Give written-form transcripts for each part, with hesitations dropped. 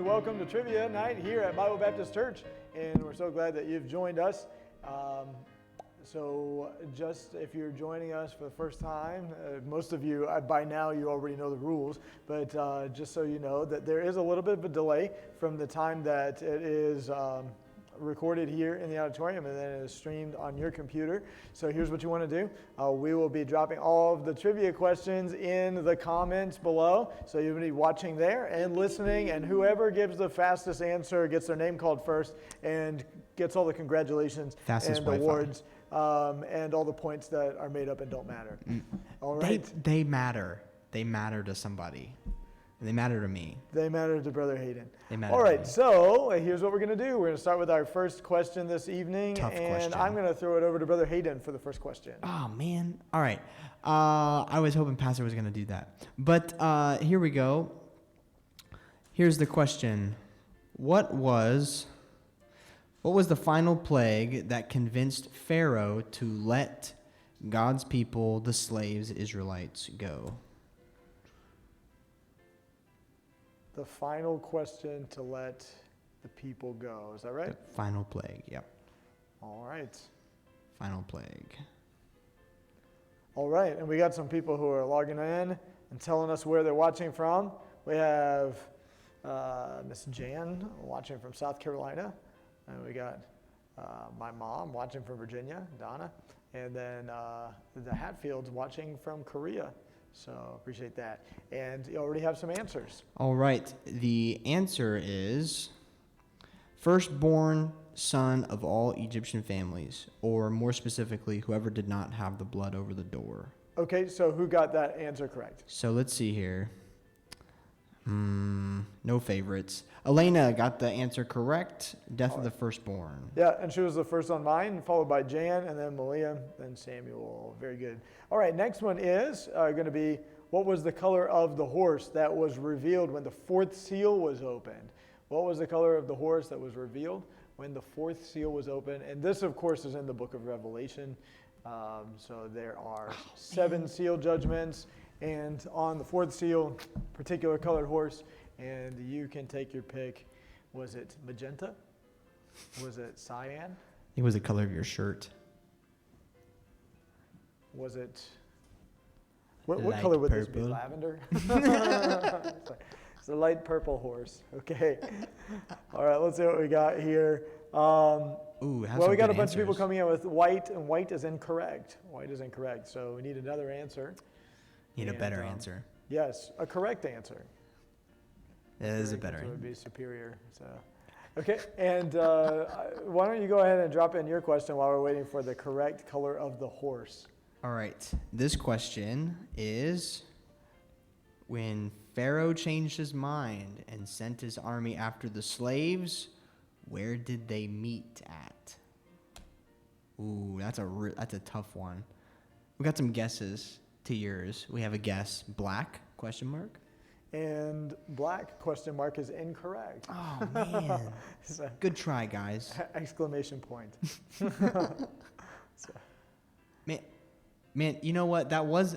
and welcome to Trivia Night here at Bible Baptist Church. And we're so glad that you've joined us. So just if you're joining us for the first time, most of you, by now you already know the rules, but just so you know that there is a little bit of a delay from the time that it is recorded here in the auditorium and then it is streamed on your computer. So here's what you want to do. We will be dropping all of the trivia questions in the comments below. So you'll be watching there and listening, and whoever gives the fastest answer gets their name called first and gets all the congratulations fastest and Wi-Fi. awards and all the points that are made up and don't matter. All right? They matter. They matter to somebody. They matter to me. They matter to Brother Hayden. They matter. All right, to me. so here's what we're going to do. We're going to start with our first question this evening. Tough and question. I'm going to throw it over to Brother Hayden for the first question. Oh, man. All right. I was hoping Pastor was going to do that. But here we go. Here's the question. What was the final plague that convinced Pharaoh to let God's people, the slaves, Israelites, go? The final question to let the people go. Is that right? The final plague, yep. All right. Final plague. All right, and we got some people who are logging in and telling us where they're watching from. We have Miss Jan watching from South Carolina, and we got my mom watching from Virginia, Donna, and then the Hatfields watching from Korea. So appreciate that. And you already have some answers. All right. The answer is firstborn son of all Egyptian families, or more specifically, whoever did not have the blood over the door. Okay, so who got that answer correct? So let's see here. No favorites. Elena got the answer correct. Death of the firstborn. Yeah, and she was the first on mine, followed by Jan, and then Malia, then Samuel. Very good. All right, next one is going to be, what was the color of the horse that was revealed when the fourth seal was opened? What was the color of the horse that was revealed when the fourth seal was opened? And this, of course, is in the book of Revelation. So there are 7 seal judgments, and on the fourth seal, particular colored horse, and you can take your pick. Was it magenta? Was it cyan? I think it was the color of your shirt. Was it... What Light color would this be? purple. Lavender? It's a light purple horse. Okay. All right, let's see what we got here. Ooh, Well, we got a bunch of people coming in with white, and white is incorrect. White is incorrect, so we need another answer. Need a better answer. Yes, a correct answer. That is a Correct better answer answer. would be superior. So, okay, and why don't you go ahead and drop in your question while we're waiting for the correct color of the horse? All right. This question is, when Pharaoh changed his mind and sent his army after the slaves, where did they meet at? Ooh, that's a tough one. We got some guesses to yours. We have a guess. Black? Question mark. And black question mark is incorrect. Oh man. So, Good try, guys. exclamation point. Man, you know what? That was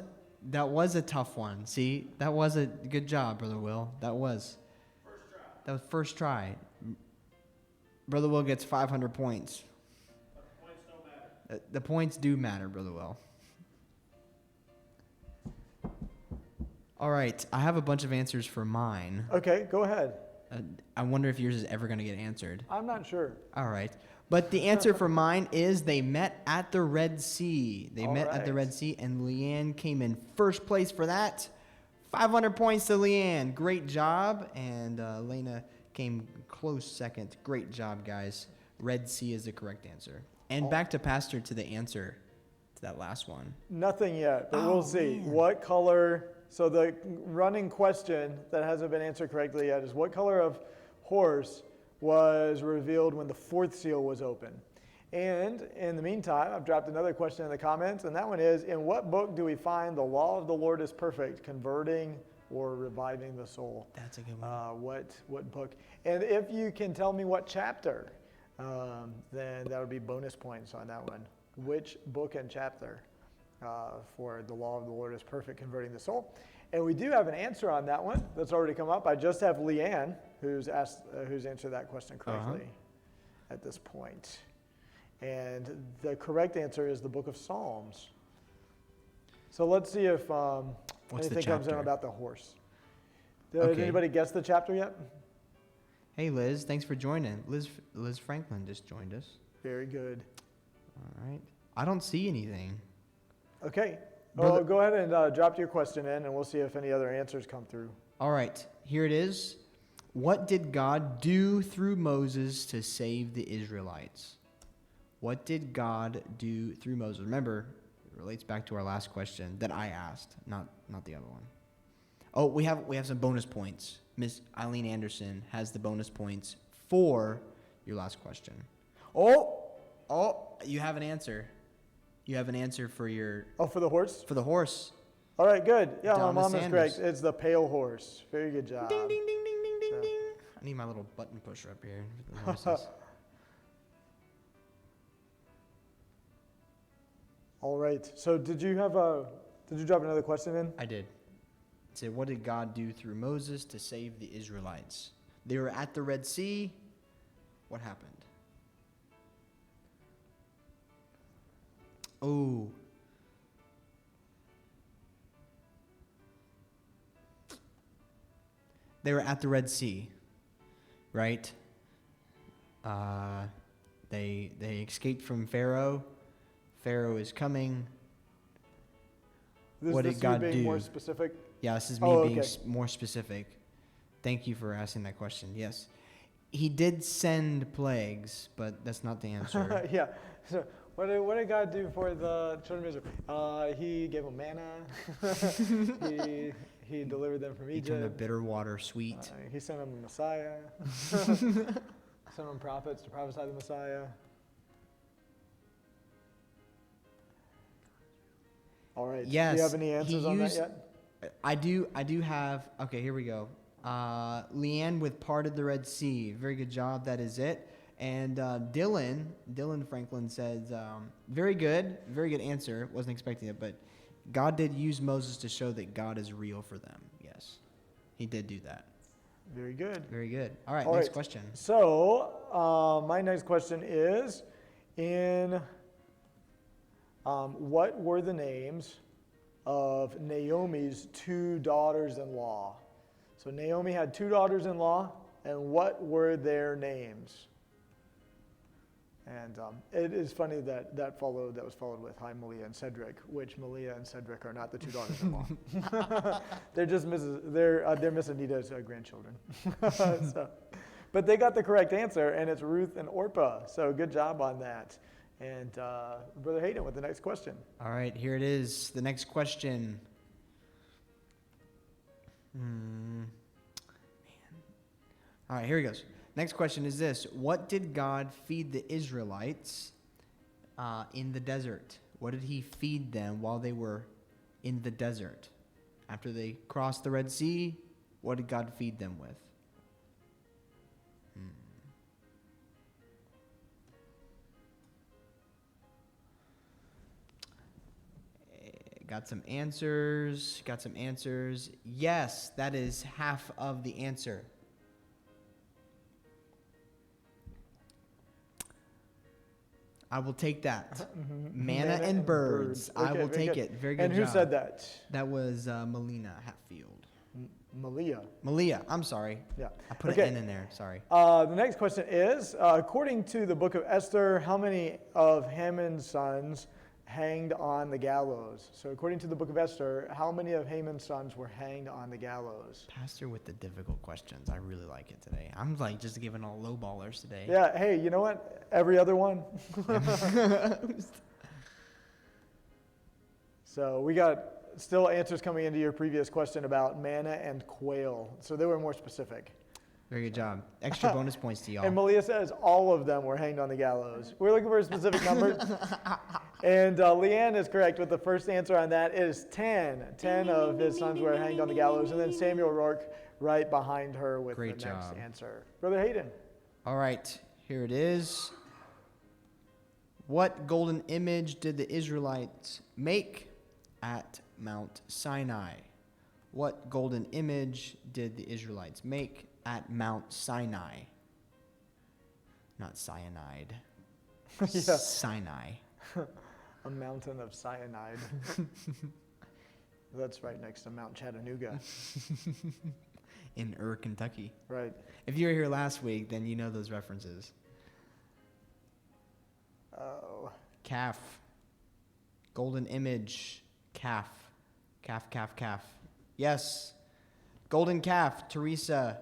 a tough one. See, that was a good job, Brother Will. That was first try. Brother Will gets 500 points. But the points don't matter. The points do matter, Brother Will. All right, I have a bunch of answers for mine. Okay, go ahead. I wonder if yours is ever going to get answered. I'm not sure. All right. But the answer for mine is they met at the Red Sea. They All met at the right. Red Sea, and Leanne came in first place for that. 500 points to Leanne. Great job. And Elena came close second. Great job, guys. Red Sea is the correct answer. And back to Pastor to the answer to that last one. Nothing yet, but Oh, we'll see. man. What color... So the running question that hasn't been answered correctly yet is, what color of horse was revealed when the fourth seal was open? And in the meantime, I've dropped another question in the comments, and that one is, in what book do we find the law of the Lord is perfect, converting or reviving the soul? That's a good one. What book? And if you can tell me what chapter, then that would be bonus points on that one. Which book and chapter? For the law of the Lord is perfect, converting the soul. And we do have an answer on that one that's already come up. I just have Leanne who's answered that question correctly at this point. And the correct answer is the book of Psalms. So let's see if What's the anything comes in chapter? about the horse. Did Okay. anybody guess the chapter yet? Hey, Liz, thanks for joining. Liz Franklin just joined us. Very good. All right. I don't see anything. Okay. Brother- Well, go ahead and drop your question in, and we'll see if any other answers come through. All right, here it is. What did God do through Moses to save the Israelites? What did God do through Moses? Remember, it relates back to our last question that I asked, not the other one. Oh, we have some bonus points. Miss Eileen Anderson has the bonus points for your last question. Oh, you have an answer. You have an answer for For the horse? the horse. All right, good. Yeah, my Donna mom is Sanders. correct. It's the pale horse. Very good job. Ding ding ding ding ding ding So- ding. I need my little button pusher up here. for the horses. All right. So did you drop another question in? I did. It said, what did God do through Moses to save the Israelites? They were at the Red Sea. What happened? Oh. They were at the Red Sea, right? They escaped from Pharaoh. Pharaoh is coming. What did you God being do? more specific? Yeah, this is me Oh, being okay. more specific. Thank you for asking that question. Yes. He did send plagues, but that's not the answer. Yeah. So what did God do for the children of Israel? He gave them manna. he delivered them from He turned the Egypt. bitter water sweet. He sent them the Messiah. Sent them prophets to prophesy the Messiah. All right. Yes, Do you have any he answers on that used- yet? I do have, okay, here we go. Leanne with parted the Red Sea. Very good job. That is it. And Dylan Franklin says, very good answer. Wasn't expecting it, but God did use Moses to show that God is real for them. Yes, he did do that. Very good. Very good. All right, All next right. question. So, my next question is, what were the names of Naomi's two daughters-in-law? So Naomi had two daughters-in-law, and what were their names? And it is funny that was followed with hi Malia and Cedric, which Malia and Cedric are not the two daughters-in-law. They're just Miss Anita's grandchildren. So, but they got the correct answer, and it's Ruth and Orpah. So good job on that. And Brother Hayden with the next question. All right, here it is. The next question. Man. All right, here he goes. Next question is this. What did God feed the Israelites in the desert? What did he feed them while they were in the desert? After they crossed the Red Sea, what did God feed them with? Got some answers. Yes, that is half of the answer. I will take that. Manna and birds. I Okay, will very take good. it. Very good And who job. said that? That was Melina Hatfield. Malia. Malia, I'm sorry. Yeah. I put Okay. an N in there. Sorry. The next question is, according to the book of Esther, how many of Haman's sons hanged on the gallows? So according to the book of Esther, how many of Haman's sons were hanged on the gallows? Pastor with the difficult questions. I really like it today. I'm like just giving all low ballers today. Yeah, hey, you know what? Every other one. So we got still answers coming into your previous question about manna and quail. So they were more specific. Very good job. Extra bonus points to y'all. And Malia says all of them were hanged on the gallows. We're looking for a specific number. And Leanne is correct with the first answer on that. It is 10. 10 of his sons were hanged on the gallows. And then Samuel Rourke right behind her with Great the next job. answer. Brother Hayden. All right, here it is. What golden image did the Israelites make at Mount Sinai? What golden image did the Israelites make at Mount Sinai. Not cyanide. Yeah. Sinai. A mountain of cyanide. That's right next to Mount Chattanooga. In Kentucky. Right. If you were here last week, then you know those references. Oh. Calf. Golden image. Calf. Calf, calf, calf. Yes. Golden calf. Teresa.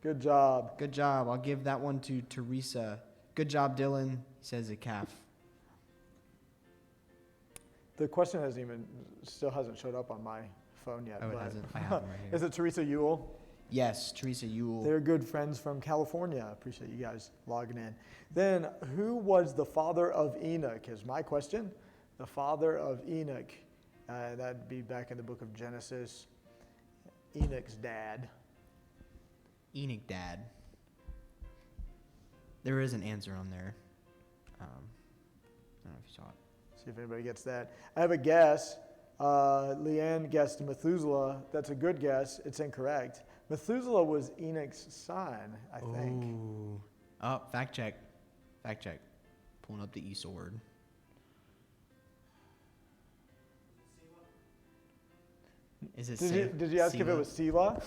Good job. Good job. I'll give that one to Teresa. Good job, Dylan. He says a calf. The question still hasn't showed up on my phone yet. Oh, it but hasn't. I have them right Is here. it Teresa Ewell? Yes, Teresa Ewell. They're good friends from California. I appreciate you guys logging in. Then, who was the father of Enoch is my question. The father of Enoch. That'd be back in the book of Genesis. Enoch's dad. Enoch dad. There is an answer on there. I don't know if you saw it. See if anybody gets that. I have a guess. Leanne guessed Methuselah. That's a good guess. It's incorrect. Methuselah was Enoch's son, I think. Ooh. Oh, fact check. Fact check. Pulling up the e-sword. Is it Did you ask if it was Selah?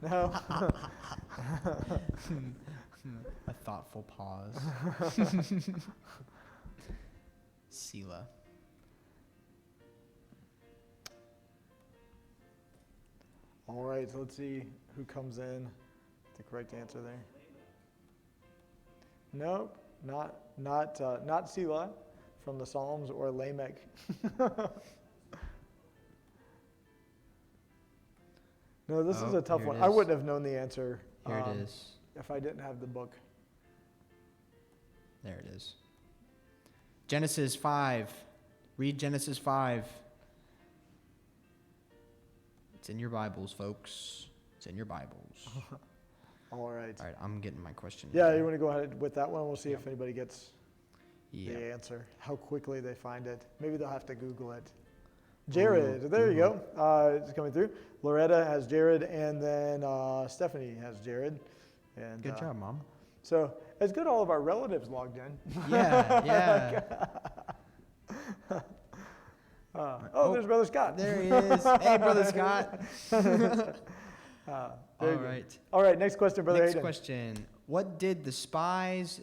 No? A thoughtful pause. Selah. All right, so let's see who comes in. The correct answer there. Nope, not Selah from the Psalms or Lamech. No, this is Oh, a tough here it one. I is. wouldn't have known the answer Here it is. if I didn't have the book. There it is. Genesis 5. Read Genesis 5. It's in your Bibles, folks. It's in your Bibles. All right. All right, I'm getting my question. Yeah, here. you want to go ahead with that one? We'll see Yeah. if anybody gets Yeah. the answer, how quickly they find it. Maybe they'll have to Google it. Jared, there you go. It's coming through. Loretta has Jared, and then Stephanie has Jared. And, Good job, Mom. So it's good all of our relatives logged in. Yeah, yeah. There's Brother Scott. There he is. Hey, Brother Scott. Very All good. right. All right, next question, Brother Next Hayden. question. What did the spies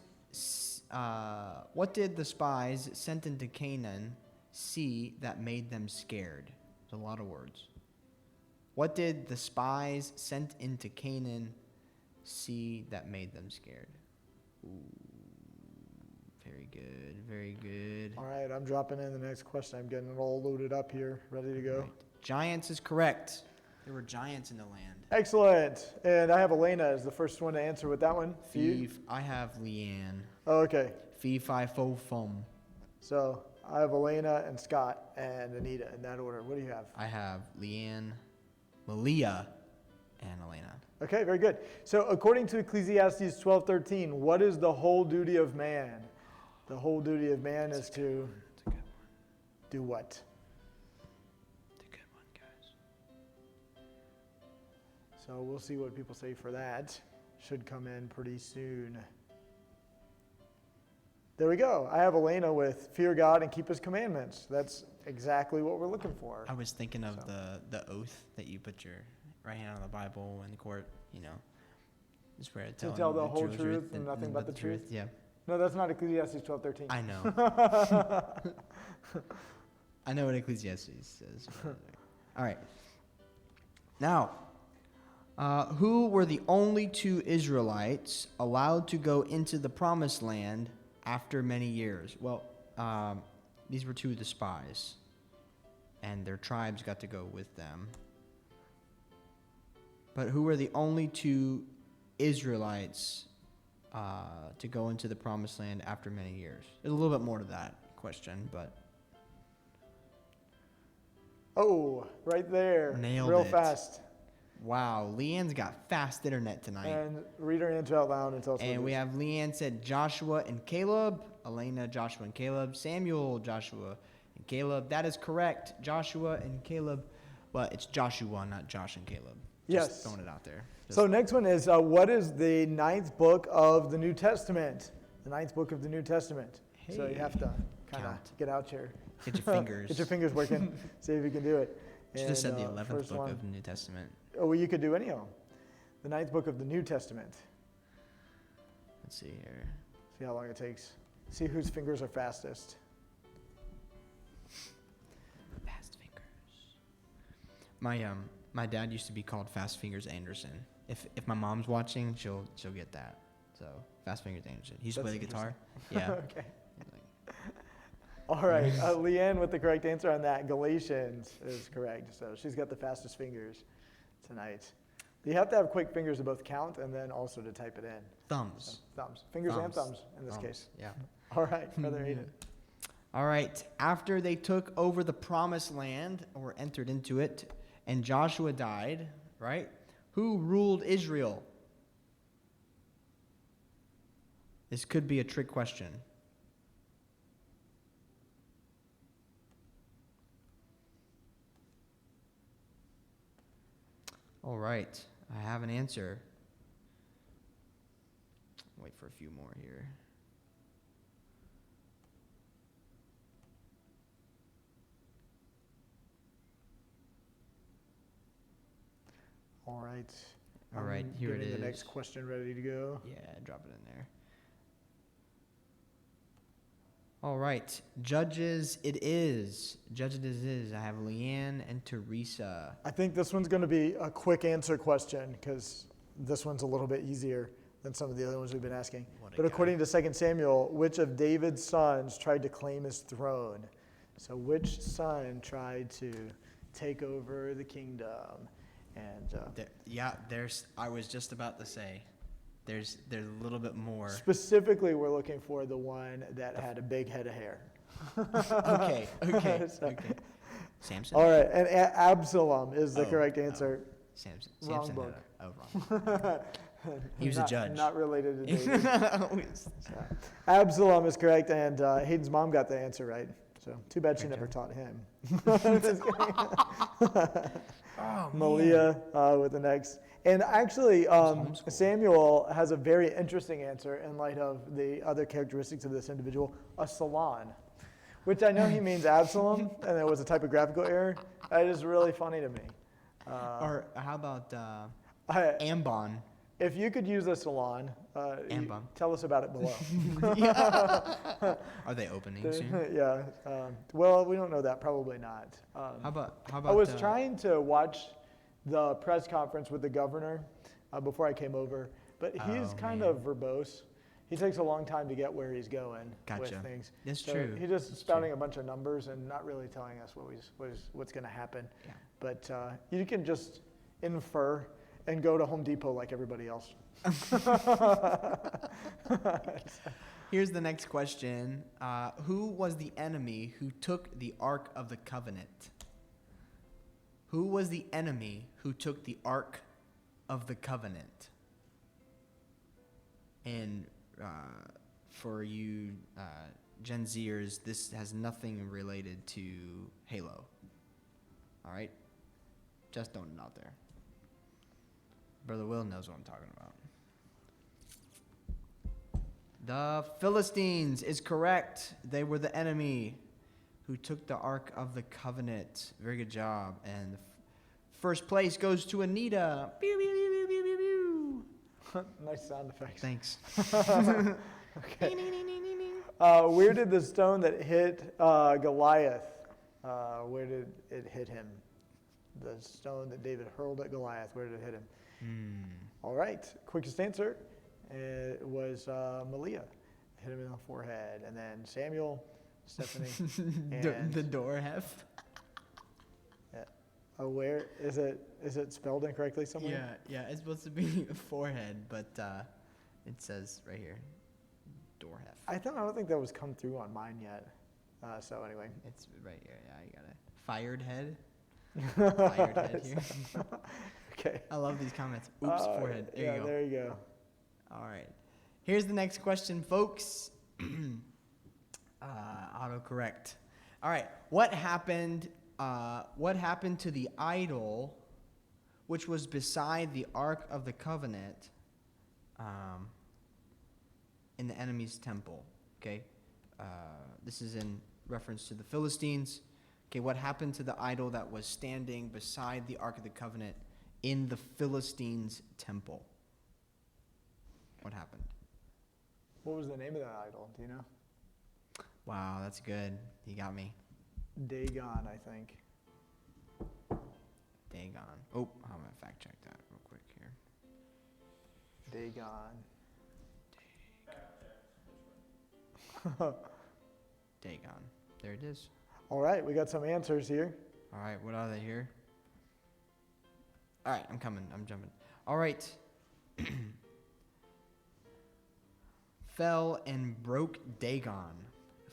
sent into Canaan see that made them scared? It's a lot of words. What did the spies sent into Canaan see that made them scared? Ooh, very good, very good. All right, I'm dropping in the next question. I'm getting it all loaded up here, ready to go. Right. Giants is correct. There were giants in the land. Excellent. And I have Elena as the first one to answer with that one. Fee, I have Leanne. Oh, okay. Fee, fi, fo, fum. So I have Elena and Scott and Anita in that order. What do you have? I have Leanne, Malia, and Elena. Okay, very good. So according to Ecclesiastes 12:13, what is the whole duty of man? The whole duty of man is to It's a good one. do what? It's a good one, guys. So we'll see what people say for that. Should come in pretty soon. There we go. I have Elena with fear God and keep his commandments. That's exactly what we're looking for. I was thinking of So. the oath that you put your right hand on the Bible in court, you know. Just where To tell the whole truth and nothing but the truth? Yeah, No, that's not Ecclesiastes 12:13. I know. I know what Ecclesiastes says. All right. Now, who were the only two Israelites allowed to go into the promised land after many years? Well, these were two of the spies, and their tribes got to go with them. But who were the only two Israelites to go into the promised land after many years? There's a little bit more to that question, but Oh, right there. Nailed Real it. fast. wow, Leanne's got fast internet tonight. And read her answer out loud and tell us what And it we is. have Leanne said Joshua and Caleb, Elena, Joshua and Caleb, Samuel, Joshua and Caleb. That is correct, Joshua and Caleb. Well, it's Joshua, not Josh and Caleb. Just Yes. throwing it out there. So next one is, what is the ninth book of the New Testament? The ninth book of the New Testament. So you Hey. have to kind of Count. get out your Get your fingers. get your fingers working. See if you can do it. Should have said the And, 11th first book one. of the New Testament. Oh, well, you could do any of them. The ninth book of the New Testament. Let's see here. See how long it takes. See whose fingers are fastest. Fast Fingers. My dad used to be called Fast Fingers Anderson. If my mom's watching, she'll get that. So Fast Fingers Anderson. He used to play the That's guitar. Yeah. Okay. All right. Leanne with the correct answer on that. Galatians is correct. So she's got the fastest fingers tonight. You have to have quick fingers to both count and then also to type it in. Thumbs. Thumbs. Fingers and Thumbs. thumbs in this Thumbs, case. Yeah. All right. Brother Aiden. All right. After they took over the promised land or entered into it, and Joshua died, right? Who ruled Israel? This could be a trick question. All right. I have an answer. Wait for a few more here. All right. All right, I'm here it getting is. The next question ready to go. Yeah, drop it in there. All right, judges it is. Judges it is. I have Leanne and Teresa. I think this one's going to be a quick answer question because this one's a little bit easier than some of the other ones we've been asking. What a But guy. according to 2 Samuel, which of David's sons tried to claim his throne? So which son tried to take over the kingdom? And There's. I was just about to say, there's a little bit more. specifically, we're looking for the one that had a big head of hair. Okay. So- Okay. Samson. All right, and Absalom is the Oh, correct oh. answer. Samson. Wrong Samson book. wrong. He was a Not- judge. Not related to David. So, Absalom is correct, and Hayden's mom got the answer right. So too bad she Great never job. taught him. Oh, Malia with the next. And actually, homeschooled. Samuel has a very interesting answer in light of the other characteristics of this individual, a salon, which I know he means Absalom, and it was a typographical error. That is really funny to me. Or how about I, Ambon? if you could use a salon, Ambon. tell us about it below. Are they opening soon? Yeah. Well, we don't know that. Probably not. How about? I was trying to watch the press conference with the governor before I came over, but he's Oh, kind man. of verbose. He takes a long time to get where he's going with Gotcha. things. That's So true. He's just That's spouting true. a bunch of numbers and not really telling us what's going to happen. Yeah. But you can just infer and go to Home Depot like everybody else. Here's the next question. Who was the enemy who took the Ark of the Covenant? Who was the enemy who took the Ark of the Covenant? And for you Gen Zers, this has nothing related to Halo. All right? Just throwing it out there. Brother Will knows what I'm talking about. The Philistines is correct. They were the enemy who took the Ark of the Covenant. Very good job. And the first place goes to Anita. Pew, pew, pew, pew, pew, pew. Nice sound effects. Thanks. Okay. Where did the stone that hit Goliath, where did it hit him? The stone that David hurled at Goliath, where did it hit him? All right, quickest answer. It was Malia. Hit him in the forehead. And then Samuel, Stephanie, and The door heft. where is it? Is it spelled incorrectly somewhere? Yeah. It's supposed to be a forehead, but it says right here, door heft. I don't think that was come through on mine yet. So anyway. It's right here. Yeah, you got it. Fired head. Fired head here. Okay. I love these comments. Oops, forehead. There yeah, you go. there you go. All right. Here's the next question, folks. Autocorrect. All right. What happened to the idol which was beside the Ark of the Covenant in the enemy's temple. Okay? This is in reference to the Philistines. Okay, what happened to the idol that was standing beside the Ark of the Covenant in the Philistines' temple? What happened? What was the name of that idol? Do you know? Wow, that's good. You got me. Dagon, I think. Dagon. Oh, I'm going to fact check that real quick here. Dagon. Dagon. There it is. All right, we got some answers here. All right, what are they here? All right, I'm coming. I'm jumping. All right. Fell and broke Dagon.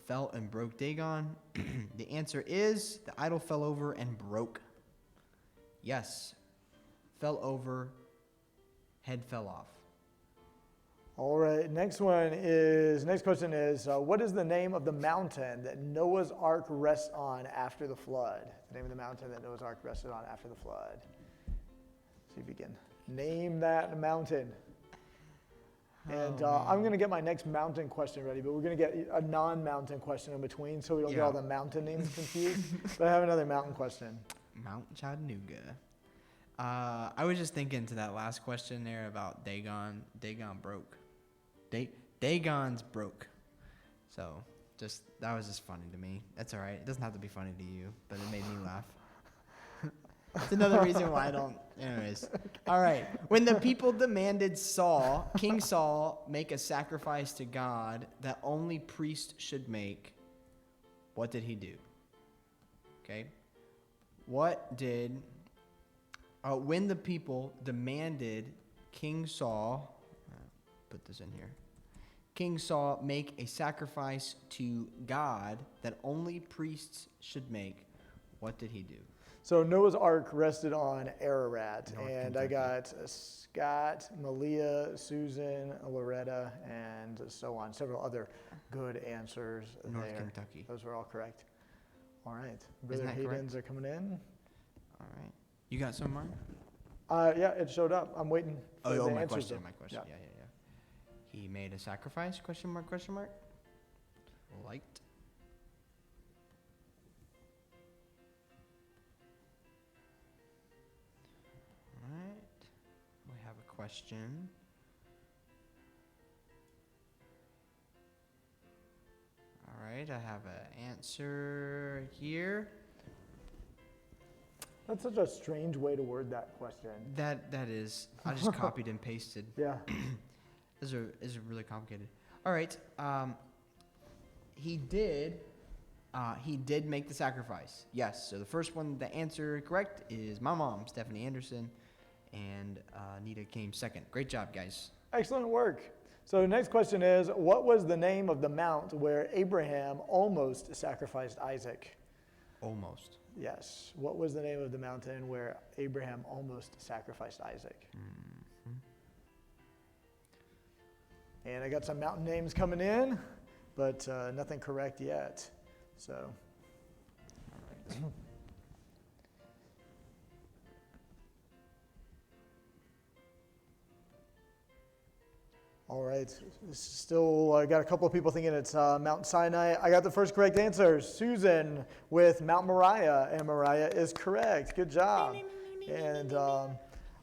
Fell and broke Dagon. The answer is the idol fell over and broke. Yes. Fell over, head fell off. All right, next question is, what is the name of the mountain that Noah's Ark rests on after the flood? The name of the mountain that Noah's Ark rested on after the flood. See if you can name that mountain. And I'm going to get my next mountain question ready, but we're going to get a non-mountain question in between so we don't get all the mountain names confused. But I have another mountain question. Mount Chattanooga. I was just thinking to that last question there about Dagon. Dagon broke. Dagon's broke. So that was just funny to me. That's all right. It doesn't have to be funny to you, but it made me laugh. It's another reason why I don't. Anyways. All right. When the people demanded King Saul, make a sacrifice to God that only priests should make, what did he do? Okay. When the people demanded King Saul, put this in here. King Saul make a sacrifice to God that only priests should make, what did he do? So Noah's Ark rested on Ararat, North and I Kentucky. got Scott, Malia, Susan, Loretta, and so on. Several other good answers North there. Kentucky. Those were all correct. All right. Isn't Brother that Haydens are coming in. All right. You got some, Mark? Yeah, it showed up. I'm waiting for the My answers. question. though. My question. Yeah. He made a sacrifice? Question mark? Question mark? Light. All right. We have a question. All right. I have an answer here. That's such a strange way to word that question. That is. I just copied and pasted. Yeah. This is really complicated. All right. He did make the sacrifice. Yes. So the first one, the answer correct is my mom, Stephanie Anderson, and Nita came second. Great job, guys. Excellent work. So the next question is, what was the name of the mount where Abraham almost sacrificed Isaac? Almost. Yes. What was the name of the mountain where Abraham almost sacrificed Isaac? Mm-hmm. And I got some mountain names coming in, but nothing correct yet. So. All right. All right. Still, I got a couple of people thinking it's Mount Sinai. I got the first correct answer. Susan with Mount Moriah, and Moriah is correct. Good job. And I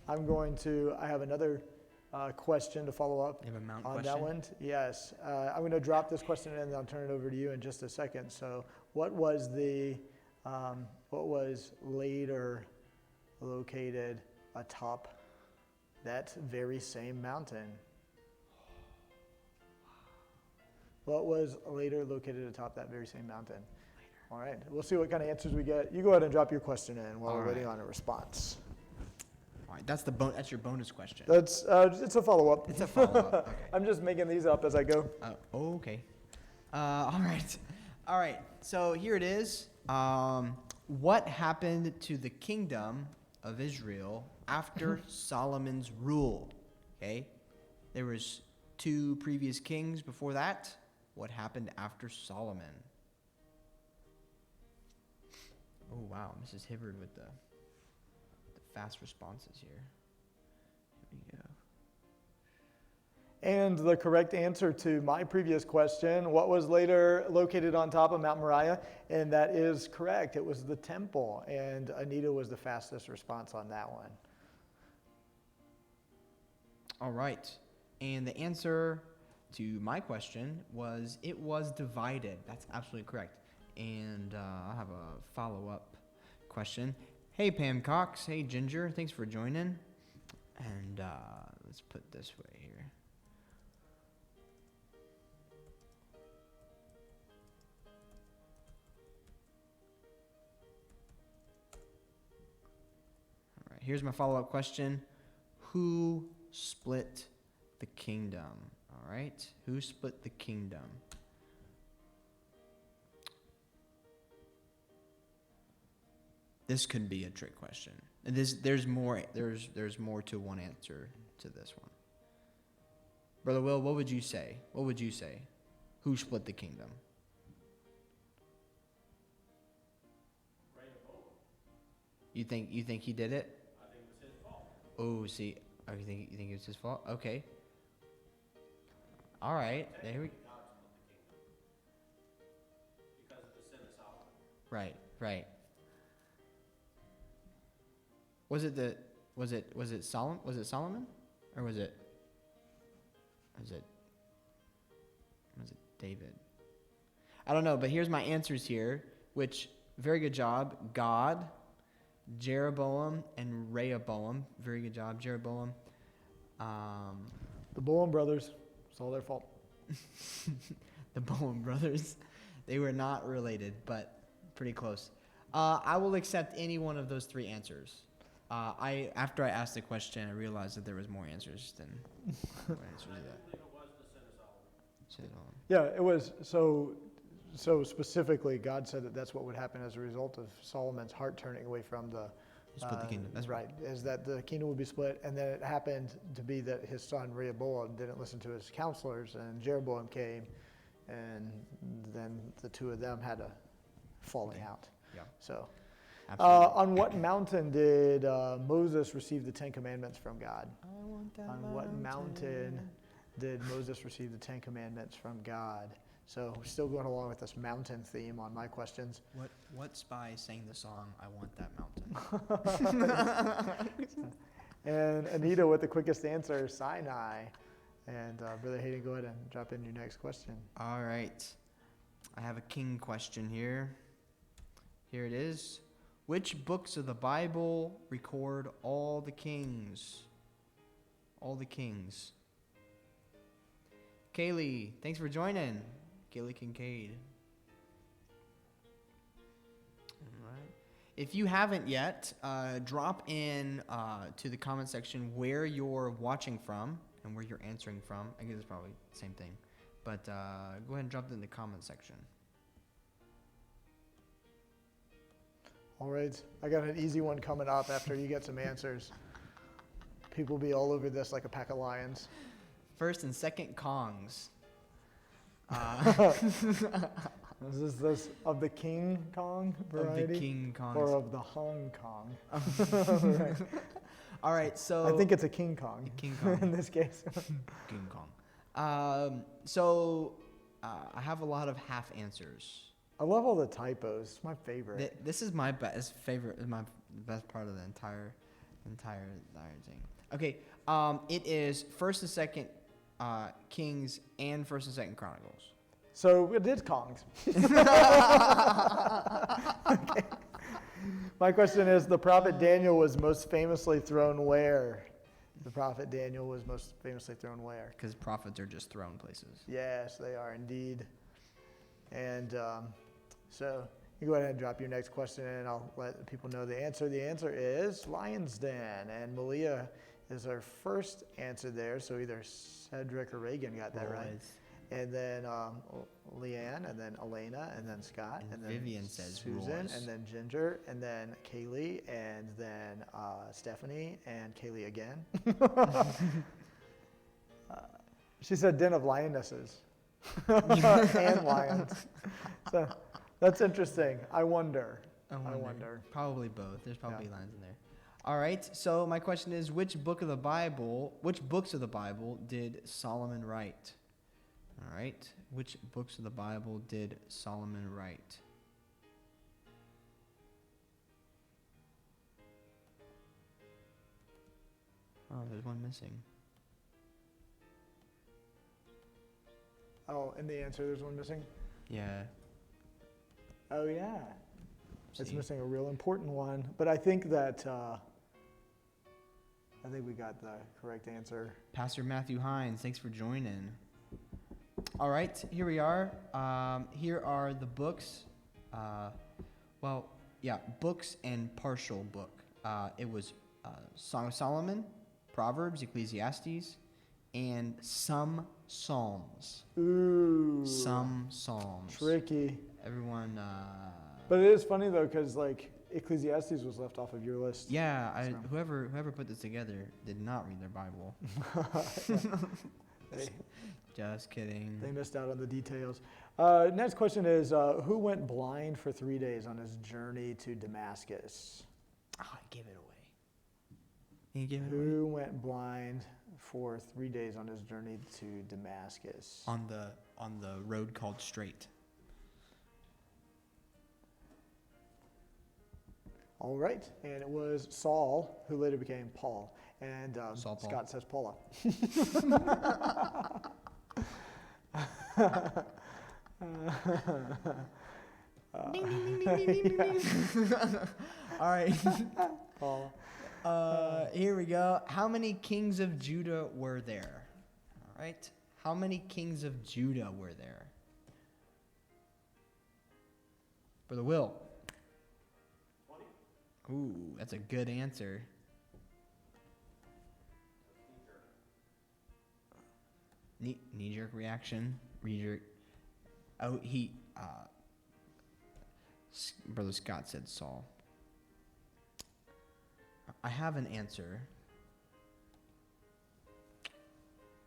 have another question to follow up You have a mount on question? that one. Yes. I'm going to drop this question in and I'll turn it over to you in just a second. So what was later located atop that very same mountain? What was later located atop that very same mountain? All right, we'll see what kind of answers we get. You go ahead and drop your question in while we're waiting on a response. All right. That's your bonus question. That's it's a follow-up. It's a follow-up. Okay. I'm just making these up as I go. Okay. All right. So here it is. What happened to the kingdom of Israel after Solomon's rule? Okay. There was 2 previous kings before that. What happened after Solomon? Oh, wow. Mrs. Hibbard with the fast responses here. Here we go. And the correct answer to my previous question, what was later located on top of Mount Moriah? And that is correct. It was the temple. And Anita was the fastest response on that one. All right. And the answer to my question was it was divided. That's absolutely correct. And I'll have a follow-up question. Hey, Pam Cox. Hey, Ginger. Thanks for joining. And let's put this way here. All right. Here's my follow-up question. Who split the kingdom? All right. Who split the kingdom? This could be a trick question. There's more to one answer to this one. Brother Will, what would you say? What would you say? Who split the kingdom? You think he did it? I think it was his fault. Oh, see, you think it was his fault? Okay. All right. There we. God split the kingdom because of the sin of Solomon. Right. Was it Solomon? Or was it David? I don't know, but here's my answers here, which very good job. God, Jeroboam, and Rehoboam. Very good job, Jeroboam. The Bowen brothers, it's all their fault. The Bowen brothers. They were not related, but pretty close. I will accept any one of those three answers. After I asked the question, I realized that there was more answers than more answers to that. I believe it was the sin of Solomon. Yeah, it was. So specifically, God said that that's what would happen as a result of Solomon's heart turning away from the Split the kingdom. That's right. Is that the kingdom would be split, and then it happened to be that his son Rehoboam didn't listen to his counselors, and Jeroboam came, and then the two of them had a falling out. Yeah. So, Absolutely. on what mountain did Moses receive the Ten Commandments from God? I want that On what mountain did Moses receive the Ten Commandments from God? So we're still going along with this mountain theme on my questions. What spy sang the song "I Want That Mountain"? And Anita with the quickest answer, Sinai. And Brother Hayden, go ahead and drop in your next question. All right, I have a king question here. Here it is. Which books of the Bible record all the kings? All the kings. Kaylee, thanks for joining. Kaylee Kincaid. All right. If you haven't yet, drop in to the comment section where you're watching from and where you're answering from. I guess it's probably the same thing. But go ahead and drop it in the comment section. All right, I got an easy one coming up after you get some answers. People will be all over this like a pack of lions. First and second Kongs. Is this of the King Kong variety? Of the King Kongs. Or of the Hong Kong? Right. All right, so I think it's a King Kong King Kong. in this case. King Kong. So I have a lot of half answers. I love all the typos. It's my favorite. This is my best favorite. My best part of the entire thing. Okay. It is First and Second Kings and First and Second Chronicles. So it is Kongs. Okay. My question is, the prophet Daniel was most famously thrown where? The prophet Daniel was most famously thrown where? Because prophets are just thrown places. Yes, they are indeed. And so you go ahead and drop your next question, and I'll let people know the answer. The answer is Lion's Den, and Malia is our first answer there. So either Cedric or Reagan got that right. And then Leanne, and then Elena, and then Scott, and then Vivian says Susan, Royce. and then Ginger, and then Kaylee, and then Stephanie, and Kaylee again. She said Den of Lionesses and lions. So that's interesting. I wonder. I wonder. Probably both. There's probably Yeah. lines in there. All right. So my question is, which books of the Bible did Solomon write? All right. Which books of the Bible did Solomon write? Oh, there's one missing. Oh, and the answer, there's one missing? Yeah. Oh, yeah. It's See. missing a real important one. But I think that, I think we got the correct answer. Pastor Matthew Hines, thanks for joining. All right, here we are. Here are the books. Books and partial book. It was Song of Solomon, Proverbs, Ecclesiastes, and some Psalms. Ooh. Some Psalms. Tricky. Everyone. But it is funny, though, because, like, Ecclesiastes was left off of your list. Yeah, So. whoever put this together did not read their Bible. They, Just kidding. they missed out on the details. Next question is, who went blind for 3 days on his journey to Damascus? Oh, I gave it away. You gave it away? Who went blind for 3 days on his journey to Damascus? On the road called Straight. All right, and it was Saul, who later became Paul. And Saul Paul. Scott says Paula. All right. Paula. Here we go. How many kings of Judah were there? All right. How many kings of Judah were there? Brother Will. 20? Ooh, that's a good answer. Knee-jerk reaction. Knee-jerk. Oh, Brother Scott said Saul. I have an answer.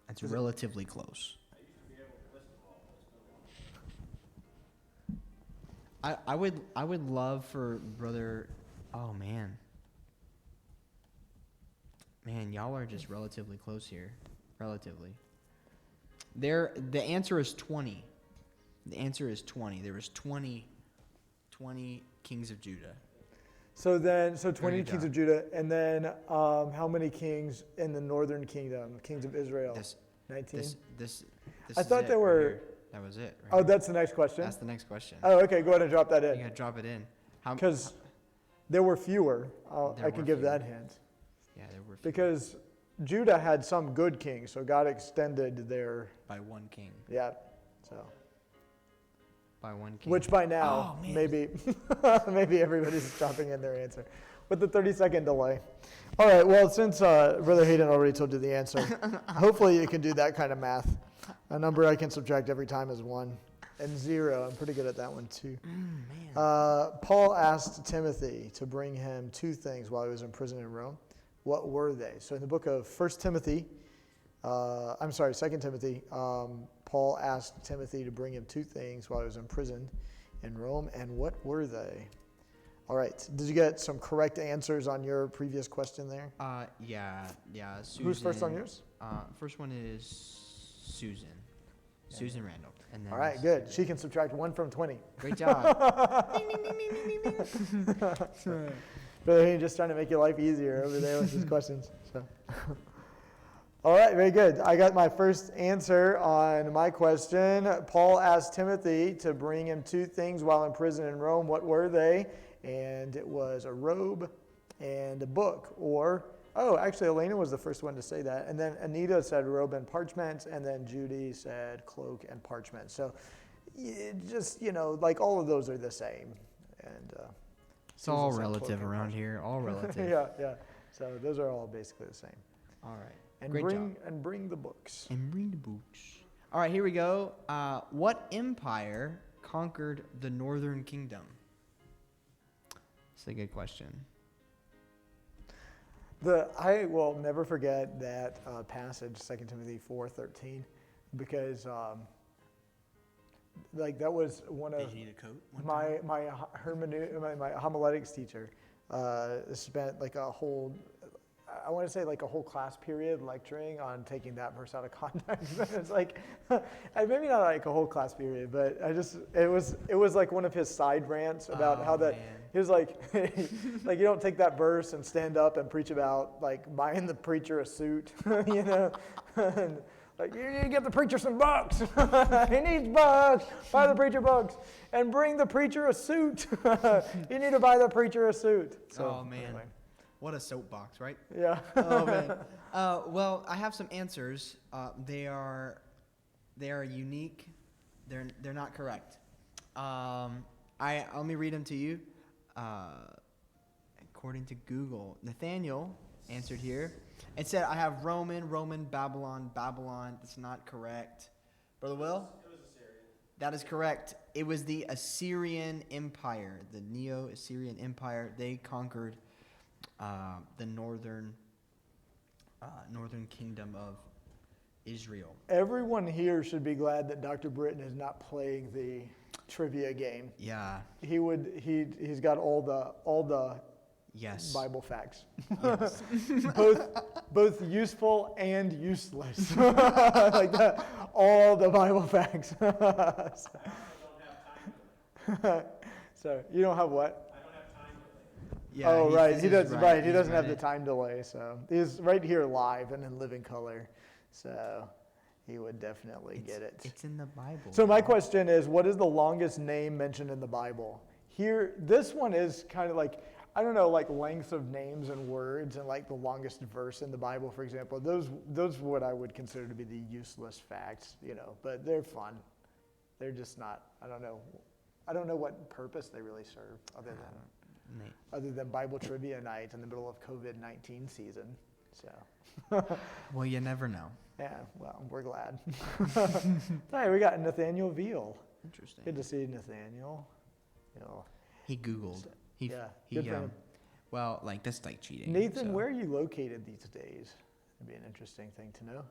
It's relatively close. I used to be able to list them all, but I still don't. I would love for Brother. Oh man. Man, y'all are just relatively close here. Relatively. The answer is 20. The answer is 20. There was 20 kings of Judah. So 20 Very kings good. of Judah, and then how many kings in the northern kingdom, kings of Israel? This 19? this I is thought it there right were- here. That was it. Right Oh, here. that's the next question? That's the next question. Oh, okay, go ahead and drop that You in. gotta drop it in. How? Because there were fewer. There I can were give fewer. that hint. Yeah, there were Because Judah had some good kings, so God extended their, by one king. yeah, so. By one king. Which by now, Oh, man. maybe everybody's dropping in their answer with the 30-second delay. All right, well, since Brother Hayden already told you the answer, hopefully you can do that kind of math. A number I can subtract every time is 1 and 0. I'm pretty good at that one, too. Man. Paul asked Timothy to bring him 2 things while he was in prison in Rome. What were they? So in the book of 2 Timothy, Paul asked Timothy to bring him 2 things while he was imprisoned in Rome. And what were they? All right. Did you get some correct answers on your previous question there? Yeah. Susan, Who's first on yours? First one is Susan. Susan Randall. And then All right, good. She can subtract 1 from 20. Great job. Brother Hayden just trying to make your life easier over there with his questions. So. All right, very good. I got my first answer on my question. Paul asked Timothy to bring him 2 things while in prison in Rome. What were they? And it was a robe and a book. Actually, Elena was the first one to say that. And then Anita said robe and parchment. And then Judy said cloak and parchment. So like all of those are the same. And It's all Susan said relative cloak and around parchment. here. All relative. Yeah. So those are all basically the same. All right. And Great job. bring the books. And bring the books. All right, here we go. What empire conquered the northern kingdom? It's a good question. I will never forget that passage, 2 Timothy 4:13, because that was one of Did you need a coat? my homiletics teacher spent like a whole, I want to say like a whole class period lecturing on taking that verse out of context. It's like, maybe not like a whole class period, but it was like one of his side rants about how that, man. he was like, like you don't take that verse and stand up and preach about like buying the preacher a suit, you know, and, like you need to get the preacher some books. He needs books. Buy the preacher books and bring the preacher a suit. You need to buy the preacher a suit. So, Oh, man. anyway. What a soapbox, right? Yeah. Oh man. Well, I have some answers. They are unique. They're not correct. Let me read them to you. According to Google, Nathaniel answered here. It said I have Roman, Babylon. That's not correct. Brother Will? It was Assyrian. That is correct. It was the Assyrian Empire, the Neo-Assyrian Empire. They conquered the northern kingdom of Israel. Everyone here should be glad that Dr. Britton is not playing the trivia game. Yeah. He's got all the Yes. Bible facts. Yes. both useful and useless. Like that, all the Bible facts. I don't have time. So you don't have what? I don't have time to play. Yeah, Oh, right. this He is does. Right. He He's doesn't read have the it. time delay. So he's right here live and in living color. So he would definitely get it. It's in the Bible. So my bro. question is, what is the longest name mentioned in the Bible? Here, this one is kind of like, I don't know, like lengths of names and words, and like the longest verse in the Bible, for example. Those what I would consider to be the useless facts, you know. But they're fun. They're just not. I don't know what purpose they really serve, other than Bible trivia night in the middle of COVID-19 season. So. Well, you never know. Yeah, well, we're glad. All right, we got Nathaniel Veal. Interesting. Good to see Nathaniel. You know, He Googled. yeah, good for him. Well, like that's like cheating. Nathan, so. where are you located these days? That'd be an interesting thing to know.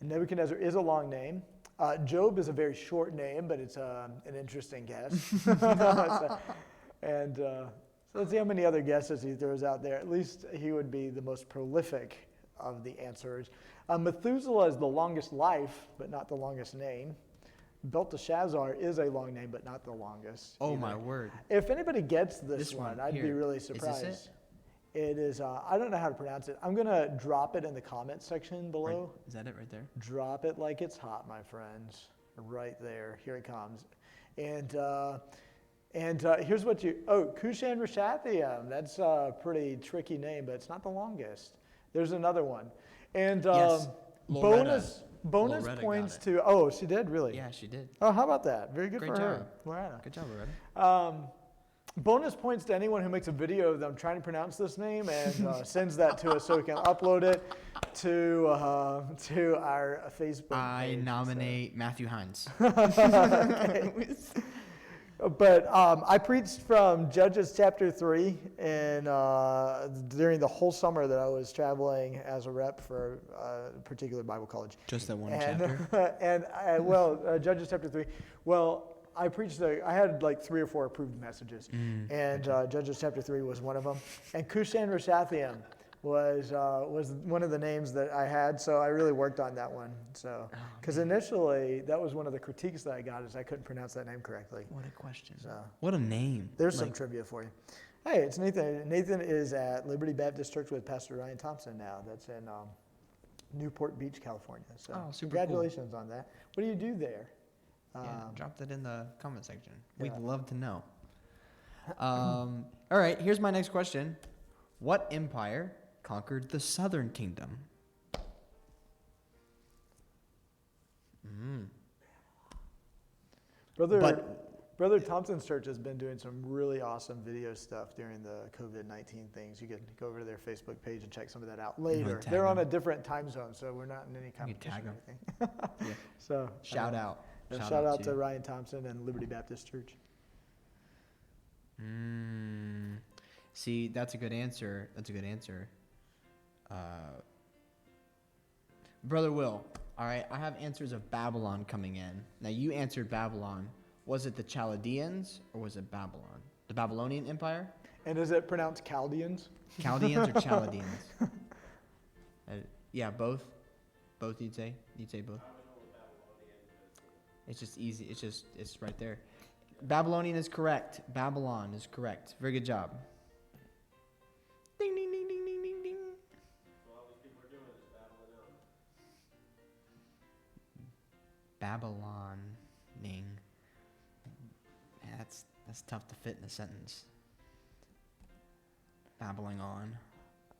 Nebuchadnezzar is a long name. Job is a very short name, but it's an interesting guess. So let's see how many other guesses he throws out there. At least he would be the most prolific of the answers. Methuselah is the longest life, but not the longest name. Belteshazzar is a long name, but not the longest. Oh either. my word. If anybody gets this This one, one, I'd be here. really Is this surprised. It is, I don't know how to pronounce it. I'm going to drop it in the comments section below. Right. Is that it right there? Drop it like it's hot, my friends. Right there. Here it comes. And here's what Kushan Rishathiam. That's a pretty tricky name, but it's not the longest. There's another one. And Yes. bonus Loretta got points it. to, oh, she did, really? Yeah, she did. Oh, how about that? Very good Great for her. job. Loretta. Good job, Loretta. Bonus points to anyone who makes a video of them trying to pronounce this name and sends that to us so we can upload it to our Facebook I page. nominate Matthew Hines. But I preached from Judges chapter 3 and during the whole summer that I was traveling as a rep for a particular Bible college. Just that one And, chapter. Judges chapter 3. Well, I had like 3 or 4 approved messages, and Judges chapter 3 was one of them. And Kushan Rishathiam was one of the names that I had, so I really worked on that one. So, because initially that was one of the critiques that I got is I couldn't pronounce that name correctly. What a question. So What a name. there's some trivia for you. Hey, it's Nathan. Nathan is at Liberty Baptist Church with Pastor Ryan Thompson now. That's in Newport Beach, California. So Oh, super cool. congratulations on that. What do you do there? Yeah, drop that in the comment section. We'd yeah. love to know. All right, here's my next question. What empire conquered the southern kingdom? Brother Thompson's church has been doing some really awesome video stuff during the COVID-19 things. You can go over to their Facebook page and check some of that out later. tag They're on them. a different time zone, so we're not in any competition tag or 'em. anything. Yeah. So Shout out. shout out to Ryan Thompson and Liberty Baptist Church. See, that's a good answer. Brother Will, all right, I have answers of Babylon coming in. Now, you answered Babylon. Was it the Chaldeans or was it Babylon? The Babylonian Empire? And is it pronounced Chaldeans? Chaldeans or Chaldeans? Yeah, both. Both you'd say? You'd say both? It's just easy. It's right there. Babylonian is correct. Babylon is correct. Very good job. Ding, ding, ding, ding, ding, ding, ding. So all these people are doing is babbling on. Babylon-ing. Yeah, that's tough to fit in a sentence. Babbling on.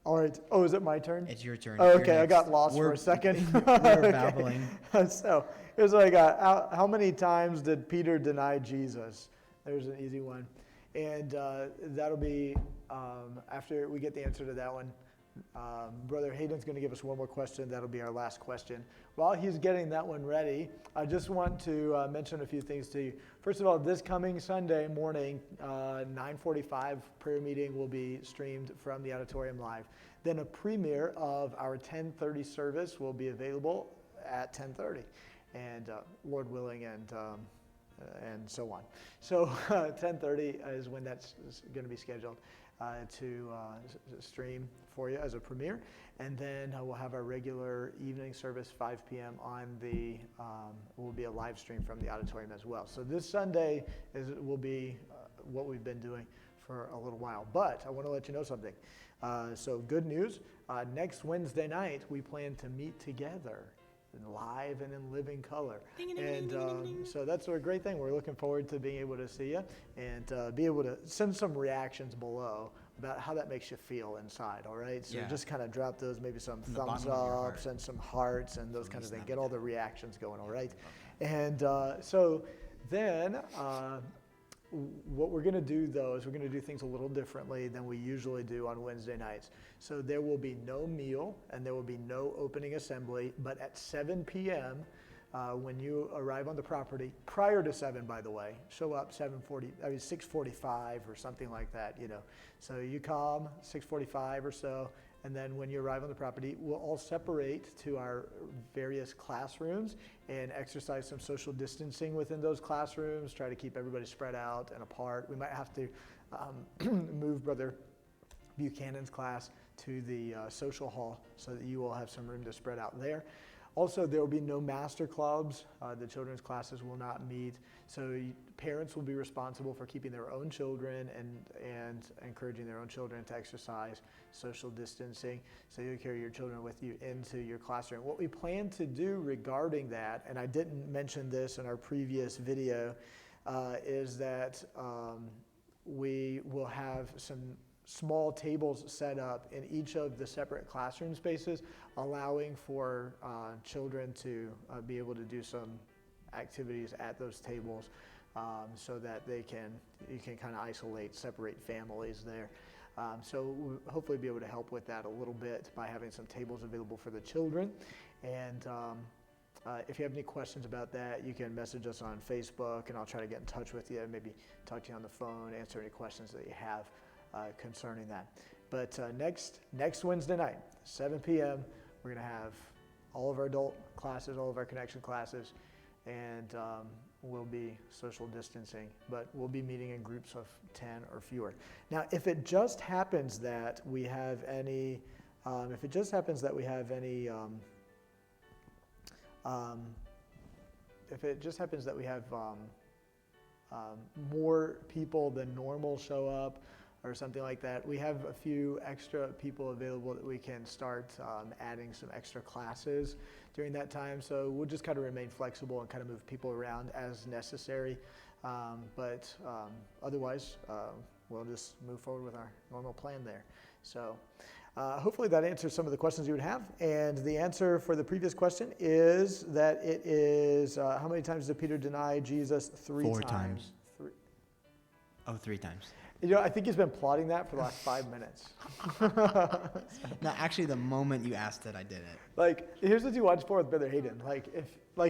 All right. Oh, is it my turn? It's your turn. Oh, You're okay, I got next. lost for We're- a second. We're Okay. babbling. So here's what I got. How many times did Peter deny Jesus? There's an easy one. And that'll be after we get the answer to that one. Brother Hayden's going to give us one more question. That'll be our last question. While he's getting that one ready, I just want to mention a few things to you. First of all, this coming Sunday morning, 9:45 prayer meeting will be streamed from the auditorium live. Then a premiere of our 10:30 service will be available at 10:30, and Lord willing, and so on. So 10:30 is when that's going to be scheduled to stream for you as a premiere. And then we'll have our regular evening service, 5 p.m. on the, will be a live stream from the auditorium as well. So this Sunday will be what we've been doing for a little while. But I want to let you know something. So good news, next Wednesday night, we plan to meet together live and in living color. And so that's a great thing. We're looking forward to being able to see you and be able to send some reactions below about how that makes you feel inside, all right? So Yeah. just kind of drop those, maybe some From the thumbs bottom of your heart. ups and some hearts and those kind of Release things. them. Get all the reactions going, all right? And so then what we're going to do, though, is we're going to do things a little differently than we usually do on Wednesday nights. So there will be no meal and there will be no opening assembly, but at 7 p.m., when you arrive on the property, prior to 7, by the way, show up 6:45 or something like that, you know. So you come 6:45 or so, and then when you arrive on the property, we'll all separate to our various classrooms and exercise some social distancing within those classrooms, try to keep everybody spread out and apart. We might have to move Brother Buchanan's class to the social hall so that you will have some room to spread out there. Also, there will be no master clubs. The children's classes will not meet. So parents will be responsible for keeping their own children and encouraging their own children to exercise social distancing. So you'll carry your children with you into your classroom. What we plan to do regarding that, and I didn't mention this in our previous video, is that we will have some small tables set up in each of the separate classroom spaces, allowing for children to be able to do some activities at those tables, so that you can kind of isolate, separate families there. So we'll hopefully be able to help with that a little bit by having some tables available for the children. And if you have any questions about that, you can message us on Facebook, and I'll try to get in touch with you, maybe talk to you on the phone, answer any questions that you have concerning that. But next Wednesday night, 7 p.m., we're going to have all of our adult classes, all of our connection classes, and we'll be social distancing, but we'll be meeting in groups of 10 or fewer. Now, if it just happens that we have any, more people than normal show up, or something like that, we have a few extra people available that we can start adding some extra classes during that time. So we'll just kind of remain flexible and kind of move people around as necessary. But otherwise, we'll just move forward with our normal plan there. So hopefully that answers some of the questions you would have. And the answer for the previous question is that it is, how many times did Peter deny Jesus? 3 4 times. times. 3. Oh, 3 times. You know, I think he's been plotting that for the last 5 minutes. No, actually, the moment you asked it, I did it. Like, here's what you watch for with Brother Hayden. Like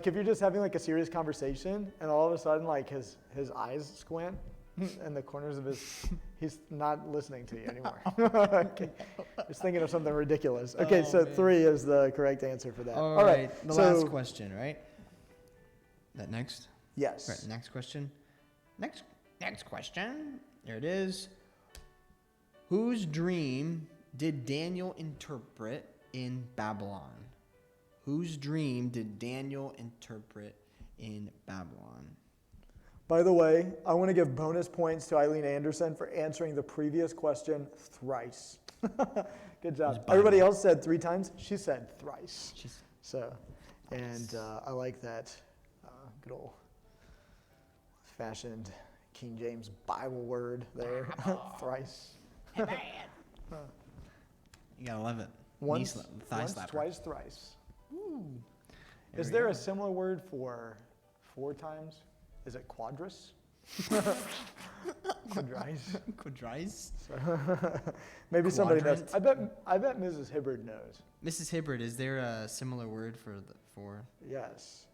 if you're just having like a serious conversation, and all of a sudden like his eyes squint, and the corners of he's not listening to you anymore. Okay. Just thinking of something ridiculous. Okay, Oh, so man. 3 is the correct answer for that. All right. The so, last question, right? That next? Yes. Right, next question. Next question. There it is. Whose dream did Daniel interpret in Babylon? Whose dream did Daniel interpret in Babylon? By the way, I want to give bonus points to Eileen Anderson for answering the previous question thrice. Good job. Bible. Everybody else said 3 times. She said thrice. She's- So, and I like that good old fashioned King James Bible word there. Thrice. You gotta love it. Once, Thigh once slapper. twice, thrice. There Is we there go. a similar word for 4 times? Is it quadris? Quadrice. Quadrice? Maybe somebody knows. Quadrant? I bet Mrs. Hibbard knows. Mrs. Hibbard, is there a similar word for Yes.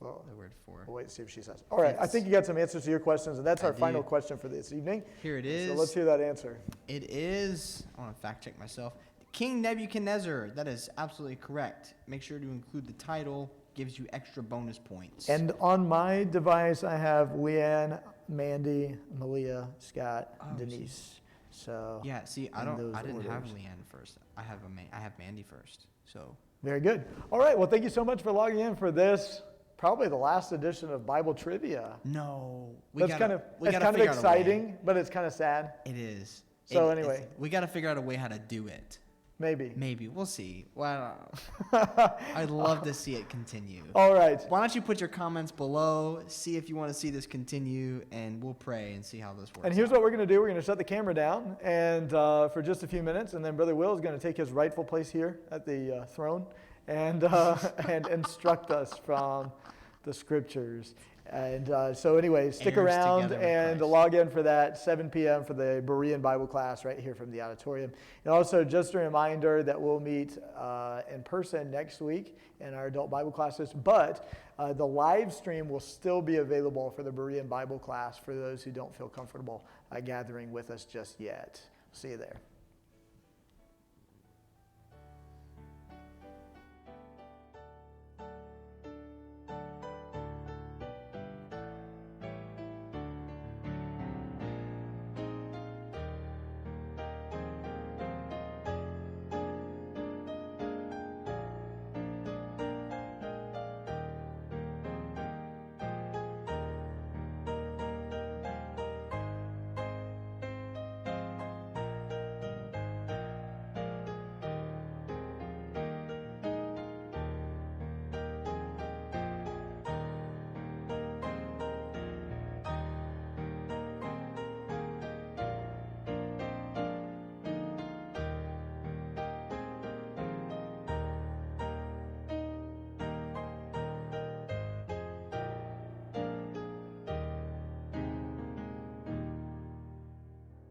Well, the word for? we'll wait and see if she says. All right, I think you got some answers to your questions, and that's I our final do. question for this evening. Here it is. So let's hear that answer. It is, I want to fact check myself, King Nebuchadnezzar. That is absolutely correct. Make sure to include the title, gives you extra bonus points. And on my device, I have Leanne, Mandy, Malia, Scott, Oh, Denise. So yeah, see, I in those didn't have orders. Leanne first. I have Mandy first. So very good. All right, well, thank you so much for logging in for this, probably the last edition of Bible Trivia. no, That's kind of exciting, but it's kind of sad. It is. So anyway. we got to figure out a way how to do it. Maybe. Maybe we'll see. Well, I don't know. I'd love to see it continue. All right. Why don't you put your comments below, see if you want to see this continue, and we'll pray and see how this works. And here's what we're going to do. We're going to shut the camera down and for just a few minutes, and then Brother Will is going to take his rightful place here at the throne and and instruct us from the scriptures. And so anyway, stick Heirs around together with and Christ. log in for that 7 p.m. for the Berean Bible class right here from the auditorium. And also just a reminder that we'll meet in person next week in our adult Bible classes, but the live stream will still be available for the Berean Bible class for those who don't feel comfortable gathering with us just yet. See you there.